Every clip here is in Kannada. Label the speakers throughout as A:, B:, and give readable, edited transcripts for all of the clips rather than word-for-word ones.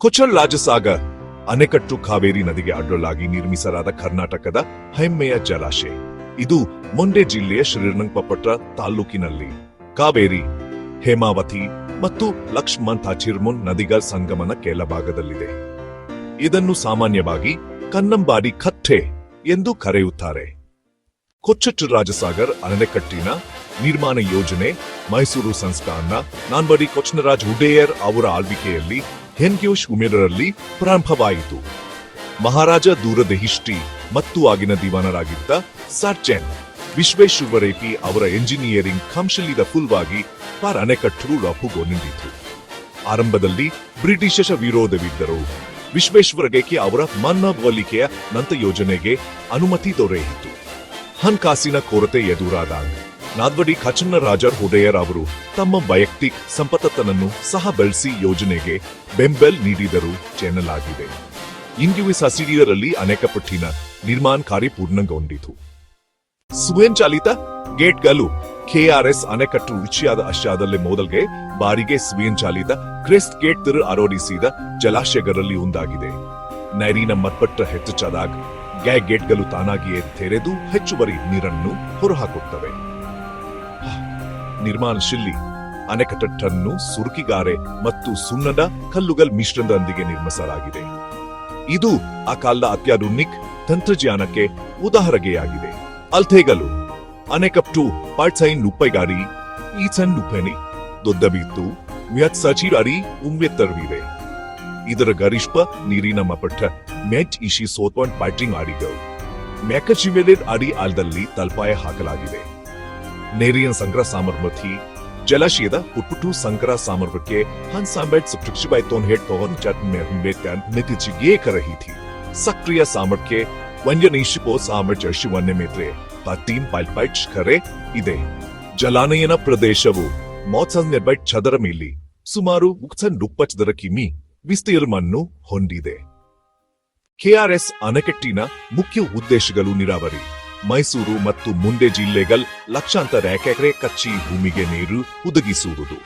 A: ಕೊಚ್ಚಲ್ ರಾಜಸಾಗರ್ ಅಣೆಕಟ್ಟು ಕಾವೇರಿ ನದಿಗೆ ಅಡ್ಡಲಾಗಿ ನಿರ್ಮಿಸಲಾದ ಕರ್ನಾಟಕದ ಹೆಮ್ಮೆಯ ಜಲಾಶಯ. ಇದು ಮಂಡ್ಯ ಜಿಲ್ಲೆಯ ಶ್ರೀರಂಗಪಟ್ಟಣ ತಾಲೂಕಿನಲ್ಲಿ ಕಾವೇರಿ, ಹೇಮಾವತಿ ಮತ್ತು ಲಕ್ಷ್ಮಣ್ ನದಿಗಳ ಸಂಗಮನ ಕೆಳಭಾಗದಲ್ಲಿದೆ. ಇದನ್ನು ಸಾಮಾನ್ಯವಾಗಿ ಕನ್ನಂಬಾಡಿ ಕಟ್ಟೆ ಎಂದು ಕರೆಯುತ್ತಾರೆ. ಕೊಚ್ಚಟ್ಟು ರಾಜಸಾಗರ್ ಅಣೆಕಟ್ಟಿನ ನಿರ್ಮಾಣ ಯೋಜನೆ ಮೈಸೂರು ಸಂಸ್ಥಾನ ನಾಲ್ವಡಿ ಕೃಷ್ಣರಾಜ ಒಡೆಯರ್ ಅವರ ಆಳ್ವಿಕೆಯಲ್ಲಿ 1813ರಲ್ಲಿ ಪ್ರಾರಂಭವಾಯಿತು. ಮಹಾರಾಜ ದೂರದೃಷ್ಟಿ ಮತ್ತು ಆಗಿನ ದಿವಾನರಾಗಿದ್ದ ಸರ್ಜನ್ ವಿಶ್ವೇಶ್ವರಯ್ಯ ಅವರ ಎಂಜಿನಿಯರಿಂಗ್ ಕೌಶಲ್ಯದ ಫಲವಾಗಿ ಅಣೆಕಟ್ಟು ರೂಪುಗೊಂಡಿತು. ಆರಂಭದಲ್ಲಿ ಬ್ರಿಟಿಷರ ವಿರೋಧವಿದ್ದರೂ ವಿಶ್ವೇಶ್ವರಯ್ಯ ಅವರ ಮನವೊಲಿಕೆಯ ನಂತರ ಯೋಜನೆಗೆ ಅನುಮತಿ ದೊರೆಯಿತು. ಹಣಕಾಸಿನ ಕೊರತೆ ಎದುರಾದಾಗ ನಾಲ್ವಡಿ ಕೃಷ್ಣರಾಜ ಒಡೆಯರ್ ಅವರು ತಮ್ಮ ವೈಯಕ್ತಿಕ ಸಂಪತ್ತನ್ನು ಸಹ ಬಳಸಿ ಯೋಜನೆಗೆ ಬೆಂಬಲ ನೀಡಿದರು ಎನ್ನಲಾಗಿದೆ. ಇಂದಿಗೂ ಸಬ್ಸಿಡಿಯರಲ್ಲಿ ಅಣೆಕಟ್ಟಿನ ನಿರ್ಮಾಣ ಕಾರ್ಯ ಪೂರ್ಣಗೊಂಡಿತು. ಸ್ವಯಂಚಾಲಿತ ಗೇಟ್ಗಳು ಕೆಆರ್ಎಸ್ ಅಣೆಕಟ್ಟು ಅಷ್ಟಾದಲ್ಲೇ ಮೊದಲಿಗೆ ಬಾರಿಗೆ ಸ್ವಯಂಚಾಲಿತ ಕ್ರೆಸ್ಟ್ ಗೇಟ್ ಆರೋಧಿಸಿದ ಜಲಾಶಯಗಳಲ್ಲಿ ಒಂದಾಗಿದೆ. ನೀರಿನ ಮಟ್ಟ ಹೆಚ್ಚಾದಾಗ ಗೇಟ್ಗಳು ತಾನಾಗಿಯೇ ತೆರೆದು ಹೆಚ್ಚುವರಿ ನೀರನ್ನು ಹೊರಹಾಕುತ್ತವೆ. ನಿರ್ಮಾಣಶೀಲಿ ಅಣೆಕಟ್ಟನ್ನು ಸುರುಕಿಗಾರೆ ಮತ್ತು ಸುಣ್ಣದ ಕಲ್ಲುಗಳ ಮಿಶ್ರಣದೊಂದಿಗೆ ನಿರ್ಮಿಸಲಾಗಿದೆ. ಇದು ಆ ಕಾಲದ ಅತ್ಯಾಧುನಿಕ ತಂತ್ರಜ್ಞಾನಕ್ಕೆ ಉದಾಹರಣೆಯಾಗಿದೆ. ಅಳತೆಗಳು ಅಣೆಕಟ್ಟು ಪಾರ್ಟ್ಸೈನ್ ನುಪ್ಪೈಗಾರಿ ಈಚನ್ ನುಪ್ಪೆನಿ ದೊಡ್ಡಬಿತ್ತು ಅಡಿ ಉಮ್ಮೆತ್ತರವಿದೆ. ಇದರ ಗರಿಷ್ಠ ನೀರಿನ ಮಟ್ಟ ಮೆಚ್ ಇಶಿ ಸೋತ್ವಂಡ್ ಬ್ಯಾಟಿಂಗ್ ಅಡಿಗಳು ಮೆಕಚಿವೆಲೆಡ್ ಅಡಿ ಆಳದಲ್ಲಿ ತಲ್ಪಾಯ ಹಾಕಲಾಗಿದೆ. ನೀರಿನ ಸಂಗ್ರಹ ಸಾಮರ್ಥ್ಯ ಜಲಾಶಯದ ಪುಟ್ಟು ಸಂಗ್ರಹ ಸಾಮರ್ಥ್ಯಕ್ಕೆ ಮಿತಿಚಿಗೆ ಸಕ್ರಿಯ ಸಾಮರ್ಥ್ಯ ವಂಜನೀಶಿಪೋ ಸಾಮರ್ಥ್ಯ 3.5 ಖರೆ ಇದೆ. ಜಲಾನಯನ ಪ್ರದೇಶವು 300 ಚದರ ಮೀಲಿ ಸುಮಾರು 130 ಚದರ ಕಿಮಿ ವಿಸ್ತೀರ್ಣವನ್ನು ಹೊಂದಿದೆ. ಕೆಆರ್ಎಸ್ ಅಣೆಕಟ್ಟಿನ ಮುಖ್ಯ ಉದ್ದೇಶಗಳು ನೀರಾವರಿ. ಮೈಸೂರು ಮತ್ತು ಮಂಡ್ಯ ಜಿಲ್ಲೆಗಳ ಲಕ್ಷಾಂತರ ಎಕರೆ ಕಚ್ಚಿ ಭೂಮಿಗೆ ನೀರು ಒದಗಿಸುವುದು.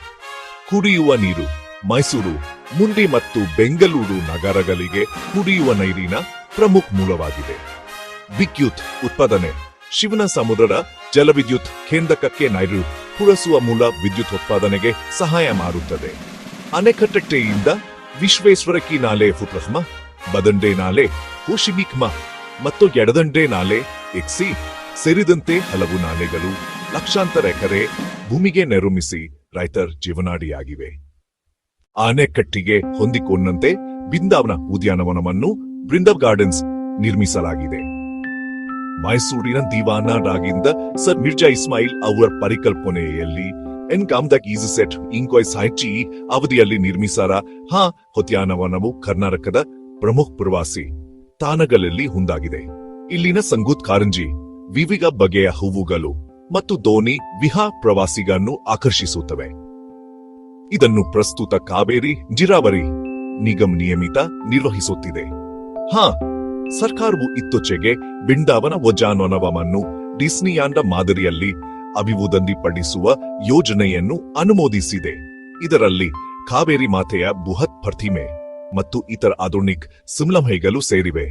A: ಕುಡಿಯುವ ನೀರು ಮೈಸೂರು, ಮಂಡ್ಯ ಮತ್ತು ಬೆಂಗಳೂರು ನಗರಗಳಿಗೆ ಕುಡಿಯುವ ನೀರಿನ ಪ್ರಮುಖ ಮೂಲವಾಗಿದೆ. ವಿದ್ಯುತ್ ಉತ್ಪಾದನೆ ಶಿವನ ಸಮುದ್ರದ ಜಲವಿದ್ಯುತ್ ಕೇಂದ್ರಕ್ಕೆ ನೀರು ಪೂರೈಸುವ ಮೂಲ ವಿದ್ಯುತ್ ಉತ್ಪಾದನೆಗೆ ಸಹಾಯ ಮಾಡುತ್ತದೆ. ಅಣೆಕಟ್ಟೆಯಿಂದ ವಿಶ್ವೇಶ್ವರಯ್ಯ ನಾಲೆ ಫುಟ್ರಹ್ಮ, ಬದಂಡೆ ನಾಲೆ, ಕೋಶಿಬಿಕ್ಮ ಮತ್ತು ಎಡದಂಡೆ ನಾಲೆ ಎಕ್ಸಿ ಸೇರಿದಂತೆ ಹಲವು ನಾಲೆಗಳು ಲಕ್ಷಾಂತರ ಎಕರೆ ಭೂಮಿಗೆ ನಿರ್ಮಿಸಿ ರೈತರ ಜೀವನಾಡಿಯಾಗಿವೆ. ಅಣೆಕಟ್ಟಿಗೆ ಹೊಂದಿಕೊಂಡಂತೆ ಬೃಂದಾವನ ಉದ್ಯಾನವನವನ್ನು ಬ್ರಿಂದವ್ ಗಾರ್ಡನ್ಸ್ ನಿರ್ಮಿಸಲಾಗಿದೆ. ಮೈಸೂರಿನ ದಿವಾನರಾಗಿದ್ದ ಸರ್ ಮಿರ್ಜಾ ಇಸ್ಮಾಯಿಲ್ ಅವರ ಪರಿಕಲ್ಪನೆಯಲ್ಲಿ ಎನ್ಕಾಮ್ದಕ್ ಈಸ್ ಸೆಟ್ ಇಂಕ್ವೈಸ್ ಹೈಚಿ ಅವಧಿಯಲ್ಲಿ ನಿರ್ಮಿಸಾರ ಉದ್ಯಾನವನವು ಕರ್ನಾಟಕದ ಪ್ರಮುಖ ಪ್ರವಾಸಿ ತಾಣಗಳಲ್ಲಿ ಒಂದಾಗಿದೆ. ಇಲ್ಲಿನ ಸಂಗೂತ್ ಕಾರಂಜಿ, ವಿವಿಧ ಬಗೆಯ ಹೂವುಗಳು ಮತ್ತು ದೋಣಿ ವಿಹಾರ ಪ್ರವಾಸಿಗರನ್ನು ಆಕರ್ಷಿಸುತ್ತವೆ. ಇದನ್ನು ಪ್ರಸ್ತುತ ಕಾವೇರಿ ನೀರಾವರಿ ನಿಗಮ ನಿಯಮಿತ ನಿರ್ವಹಿಸುತ್ತಿದೆ. ಸರ್ಕಾರವು ಇತ್ತೀಚೆಗೆ ಬೃಂದಾವನ ಉದ್ಯಾನವನವನ್ನು ಡಿಸ್ನಿಲ್ಯಾಂಡ್ ಮಾದರಿಯಲ್ಲಿ ಅಭಿವೃದ್ಧಿಪಡಿಸುವ ಯೋಜನೆಯನ್ನು ಅನುಮೋದಿಸಿದೆ. ಇದರಲ್ಲಿ ಕಾವೇರಿ ಮಾತೆಯ ಬೃಹತ್ ಪ್ರತಿಮೆ ಮತ್ತು ಇತರ ಆಧುನಿಕ ಸಂಲಗ್ನಗಳು ಸೇರಿವೆ.